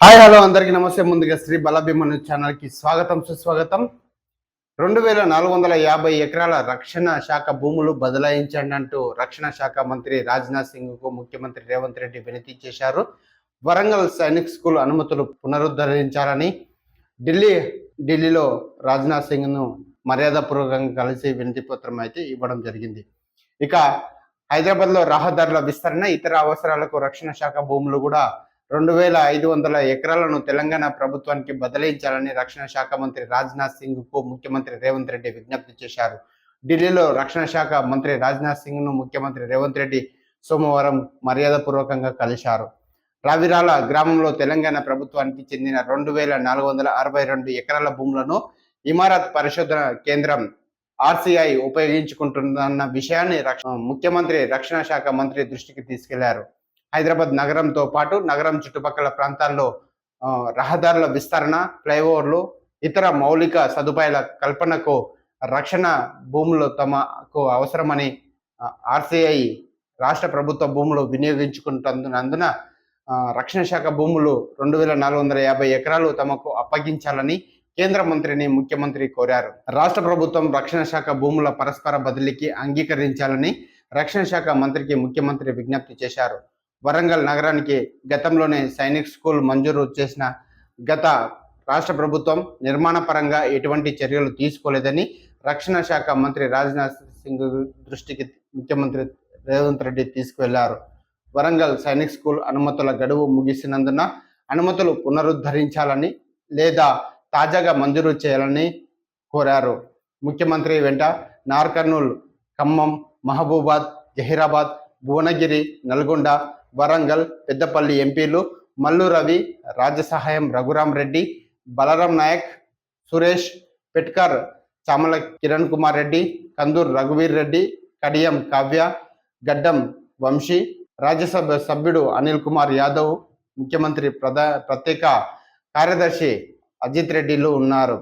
Hi hello అందరికీ నమస్తే. ముందుగా శ్రీ బలభీమను ఛానల్కి స్వాగతం సుస్వాగతం. 2450 ఎకరాల రక్షణ శాఖ భూములు బదలాయించండి అంటూ రక్షణ శాఖ మంత్రి రాజ్నాథ్ సింగ్కు ముఖ్యమంత్రి రేవంత్ రెడ్డి వినతి చేశారు. వరంగల్ సైనిక్ స్కూల్ అనుమతులు పునరుద్ధరించాలని ఢిల్లీలో రాజ్నాథ్ సింగ్ను మర్యాదపూర్వకంగా కలిసి వినతి పత్రం అయితే ఇవ్వడం జరిగింది. ఇక హైదరాబాద్లో రహదారుల విస్తరణ, ఇతర అవసరాలకు రక్షణ శాఖ భూములు కూడా 2500 ఎకరాలను తెలంగాణ ప్రభుత్వానికి బదిలించాలని రక్షణ శాఖ మంత్రి రాజ్నాథ్ సింగ్కు ముఖ్యమంత్రి రేవంత్ రెడ్డి విజ్ఞప్తి చేశారు. ఢిల్లీలో రక్షణ శాఖ మంత్రి రాజ్నాథ్ సింగ్ను ముఖ్యమంత్రి రేవంత్ రెడ్డి సోమవారం మర్యాదపూర్వకంగా కలిశారు. రావిరాల గ్రామంలో తెలంగాణ ప్రభుత్వానికి చెందిన 2462 ఎకరాల భూములను ఇమారత్ పరిశోధన కేంద్రం ఆర్సీఐ ఉపయోగించుకుంటుందన్న విషయాన్ని ముఖ్యమంత్రి రక్షణ శాఖ మంత్రి దృష్టికి తీసుకెళ్లారు. హైదరాబాద్ నగరంతో పాటు నగరం చుట్టుపక్కల ప్రాంతాల్లో రహదారుల విస్తరణ, ఫ్లైఓవర్లు, ఇతర మౌలిక సదుపాయాల కల్పనకు రక్షణ భూములు తమకు అవసరమని ఆర్సీఐ రాష్ట్ర ప్రభుత్వ భూములు వినియోగించుకుంటున్నందున రక్షణ శాఖ భూములు 2450 ఎకరాలు తమకు అప్పగించాలని కేంద్ర మంత్రిని ముఖ్యమంత్రి కోరారు. రాష్ట్ర ప్రభుత్వం రక్షణ శాఖ భూముల పరస్పర బదిలీకి అంగీకరించాలని రక్షణ శాఖ మంత్రికి ముఖ్యమంత్రి విజ్ఞప్తి చేశారు. వరంగల్ నగరానికి గతంలోనే సైనిక్ స్కూల్ మంజూరు చేసిన గత రాష్ట్ర ప్రభుత్వం నిర్మాణ పరంగా ఎటువంటి చర్యలు తీసుకోలేదని రక్షణ శాఖ మంత్రి రాజ్నాథ్ సింగ్ దృష్టికి ముఖ్యమంత్రి రేవంత్ రెడ్డి తీసుకువెళ్లారు. వరంగల్ సైనిక్ స్కూల్ అనుమతుల గడువు ముగిసినందున అనుమతులు పునరుద్ధరించాలని లేదా తాజాగా మంజూరు చేయాలని కోరారు. ముఖ్యమంత్రి వెంట నార్కర్నూల్, ఖమ్మం, మహబూబాద్, జహీరాబాద్, భువనగిరి, నల్గొండ, వరంగల్, పెద్దపల్లి ఎంపీలు మల్లు రవి, రాజ్యసహాయం రఘురాం రెడ్డి, బలరాం నాయక్, సురేష్ పెట్కర్, చామల కిరణ్ కుమార్ రెడ్డి, కందూర్ రఘువీర్ రెడ్డి, కడియం కావ్య, గడ్డం వంశీ, రాజ్యసభ సభ్యుడు అనిల్ కుమార్ యాదవ్, ముఖ్యమంత్రి ప్రత్యేక కార్యదర్శి అజిత్ రెడ్డిలు ఉన్నారు.